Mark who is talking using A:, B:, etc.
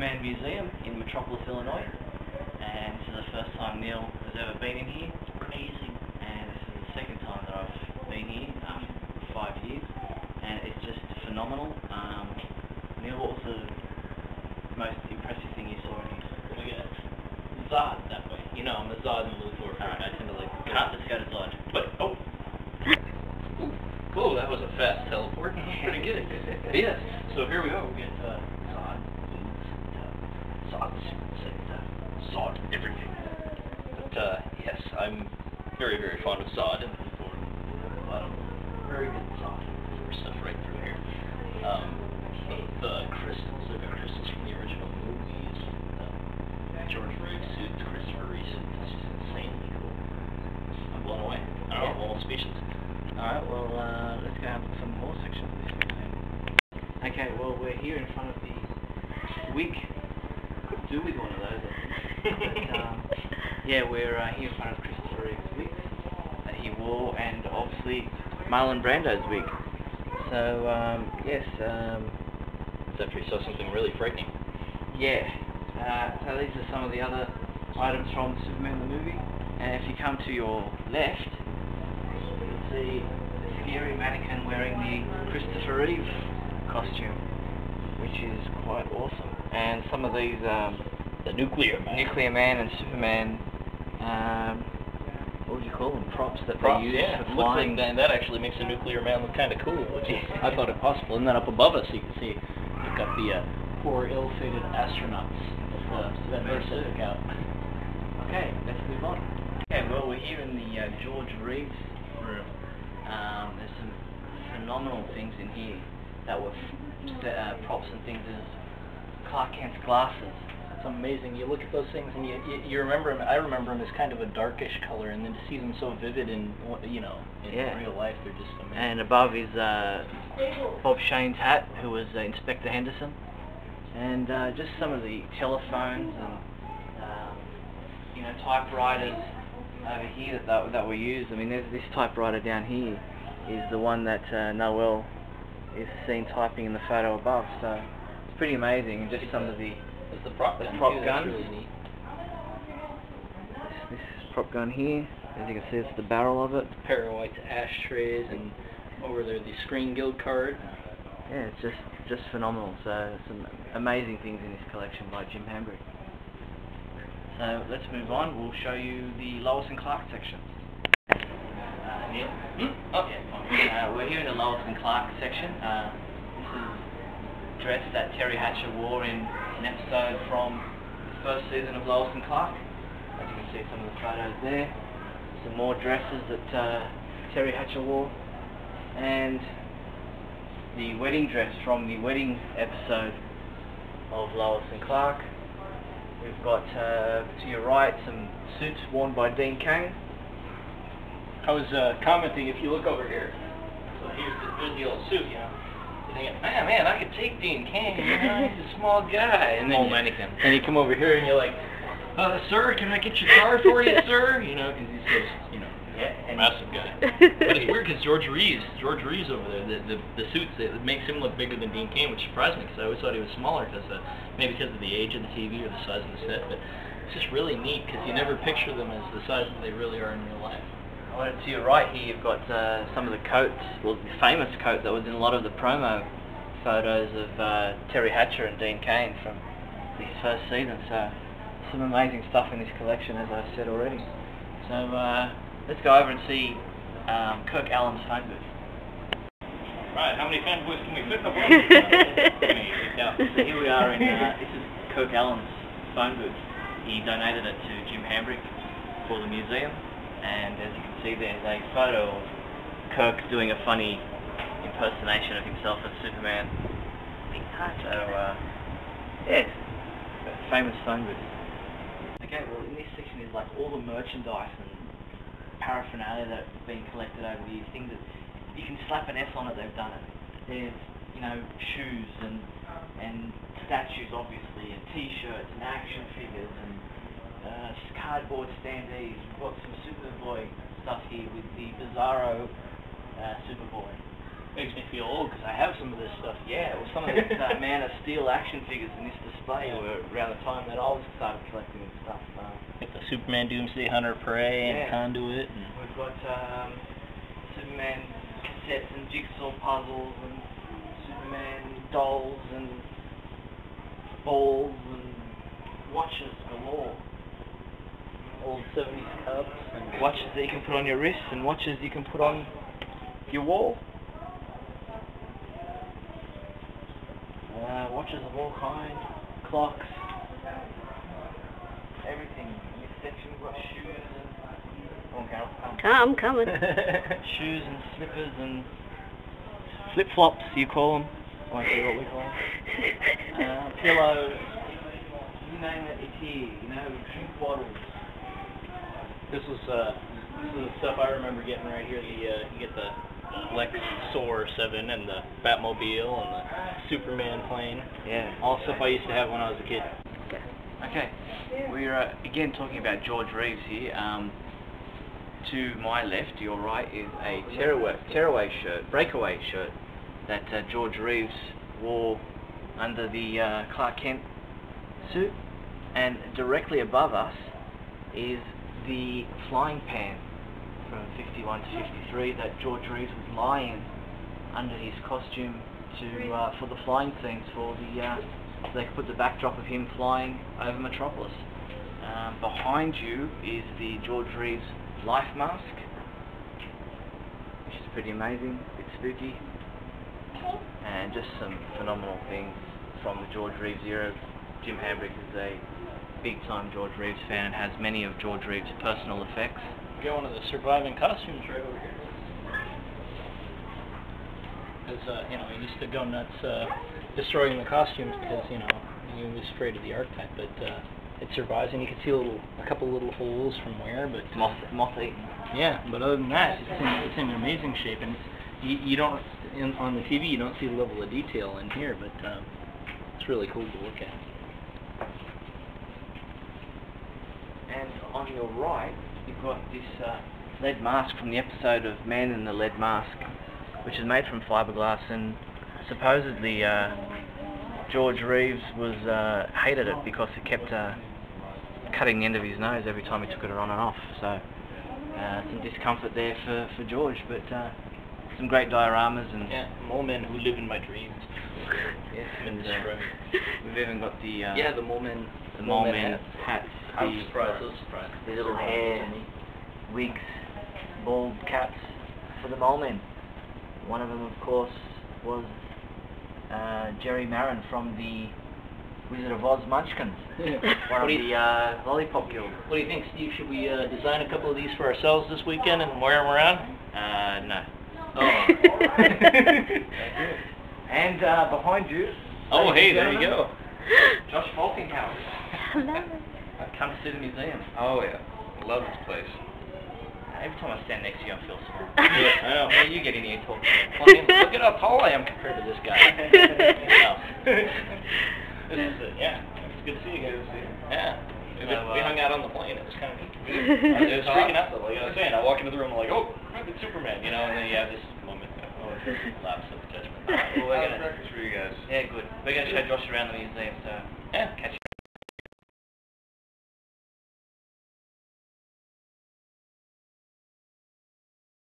A: Superman Museum in Metropolis, Illinois, and this is the first time Neal has ever been in here. It's amazing, and this is the second time that I've been here after 5 years, and it's just phenomenal. Neal, what was the most impressive thing you saw in here?
B: We got Zod that way. You know, I'm a Zod in the movie for I tend to like.
A: Let's go to Zod.
B: But cool, that was a fast teleport. Pretty good. But yes, so here we go. We get Zod, Zod, everything. But yes, I'm very, very fond of Zod and looking forward to a lot of very good Zod stuff right through here. The crystals, I've got crystals from the original movies. George Reeves suits, Christopher Reeves suits. It's just insanely cool. I'm blown away. I don't know, almost speechless.
A: Alright, well, let's go have some more sections of this thing. Okay, well, we're here in front of the wig. Could do with one of those, I think. But, yeah, we're here in front of Christopher Reeves' wig that he wore, and obviously Marlon Brando's wig. So, yes,
B: Except you saw something really frightening.
A: yeah. So these are some of the other items from Superman the movie. And if you come to your left, you'll see a scary mannequin wearing the Christopher Reeve costume, which is quite awesome. And some of these,
B: The Nuclear Man
A: and Superman, what would you call them? Props that
B: Props,
A: they use
B: yeah.
A: for
B: Looks
A: flying.
B: like that actually makes a Nuclear Man look kind of cool, which is, I thought it possible. And then up above us, you can see you've got the poor ill-fated astronauts that they're sitting out.
A: Okay, let's move on. Okay, well, we're here in the George Reeves room. There's some phenomenal things in here that were props and things as Clark Kent's glasses.
B: It's amazing. You look at those things and you remember them. I remember them as kind of a darkish color, and then to see them so vivid in real life, they're just amazing.
A: And above is Bob Shane's hat, who was Inspector Henderson, and just some of the telephones and typewriters over here that were used. I mean, there's this typewriter down here is the one that Noel is seen typing in the photo above. So it's pretty amazing. And just some of the
B: prop
A: guns.
B: Really neat.
A: This prop gun here, as you can see, it's the barrel of it.
B: A pair of white ashtrays, and over there the Screen Guild card.
A: Yeah, it's just phenomenal. So some amazing things in this collection by Jim Hambry. So let's move on. We'll show you the Lois and Clark section. Neal? We're here in the Lois and Clark section. This is a dress that Terry Hatcher wore in an episode from the first season of Lois and Clark. As you can see, some of the photos there. Some more dresses that Terry Hatcher wore. And the wedding dress from the wedding episode of Lois and Clark. We've got, to your right, some suits worn by Dean Cain.
B: I was commenting, if you look over here, so here's the old suit, you know. You think, man, I could take Dean Cain, you know, he's a small guy. And then
A: mannequin.
B: And you come over here and you're like, sir, can I get your car for you, sir? You know, because he's so, massive guy. But it's weird because George Reeves over there, the suits, it makes him look bigger than Dean Cain, which surprised me because I always thought he was smaller, because maybe because of the age of the TV or the size of the set. But it's just really neat because you never picture them as the size that they really are in real life.
A: Well, to your right here, you've got some of the coats, well, the famous coat that was in a lot of the promo photos of Terry Hatcher and Dean Cain from this first season. So some amazing stuff in this collection, as I said already. So let's go over and see Kirk Alyn's phone booth.
B: Right, how many fan booths can we fit in the one?
A: So here we are in, this is Kirk Alyn's phone booth. He donated it to Jim Hambry for the museum, and as you can see there's a photo of Kirk doing a funny impersonation of himself as Superman. So, yes, famous phone booth. Okay, well in this section is like all the merchandise and paraphernalia that's been collected over the years, things that you can slap an S on it, they've done it. There's, shoes and statues obviously, and t-shirts and action figures and cardboard standees. We've got some Superboy stuff here with the Bizarro Superboy.
B: Makes me feel old because I have some of this stuff.
A: Yeah, well, some of these Man of Steel action figures in this display were around the time that I was started collecting this stuff.
B: Got the Superman Doomsday Hunter Prey and Conduit. And
A: we've got Superman cassettes and jigsaw puzzles and Superman dolls and balls and watches galore. All 70s cups and watches that you can put on your wrists and watches you can put on your wall. Watches of all kinds, clocks, everything. In this section we've got shoes and...
C: I'm coming.
A: Shoes and slippers and flip-flops, you call them. I won't say what we call them. Pillows, you name it, it's here. You know, drink bottles.
B: this is the stuff I remember getting right here. You get the Lex Soar 7 and the Batmobile and the Superman plane.
A: Yeah.
B: All stuff I used to have when I was a kid.
A: Okay. We're again talking about George Reeves here. To my left, your right, is a breakaway shirt that George Reeves wore under the Clark Kent suit, and directly above us is the flying pan from 51 to 53 that George Reeves was lying under his costume to for the flying scenes for the so they could put the backdrop of him flying over Metropolis. Behind you is the George Reeves life mask, which is pretty amazing, a bit spooky, and just some phenomenal things from the George Reeves era. Jim Hambrick is a big-time George Reeves fan and has many of George Reeves' personal effects.
B: We got one of the surviving costumes right over here. Because, you know, he used to go nuts destroying the costumes because, you know, he was afraid of the archetype, but it survives, and you can see a couple little holes from wear, but
A: moth-eaten.
B: Yeah, but other than that, it's in amazing shape, and you don't on the TV you don't see the level of detail in here, but it's really cool to look at.
A: And on your right, you've got this lead mask from the episode of Man in the Lead Mask, which is made from fiberglass, and supposedly George Reeves was hated it because it kept cutting the end of his nose every time he took it on and off. So some discomfort there for George, but some great dioramas and
B: mole men who live in my dreams.
A: Yes, and we've even got the
B: the mole men
A: hats.
B: I was surprised.
A: The little hair wigs, bald caps for the mole men. One of them, of course, was Jerry Marin from the Wizard of Oz Munchkins. One of the Lollipop Guild.
B: What do you think, Steve? Should we design a couple of these for ourselves this weekend and wear them around?
A: No.
B: Oh.
A: And behind you...
B: Oh, hey, there you go.
A: Josh Falkinghouse.
C: Hello.
A: Come to see the museum.
D: Oh yeah, I love this place.
A: Every time I stand next to you, I feel small.
B: Yeah, I know.
A: Well, you get in here and talk to me.
B: Well, I mean, look at how tall I am compared to this guy. This is it. Yeah, it's good to see you guys. Yeah. We hung out on the plane. It was kind of neat. It was freaking out though. Like I was saying, I walk into the room, I'm like, oh, it's Superman, you know, and then you have this moment of lapse of judgment.
A: Well, we're gonna
D: breakfast for you guys.
A: Yeah, good. We're gonna show Josh around the museum, so
B: yeah,
A: catch you.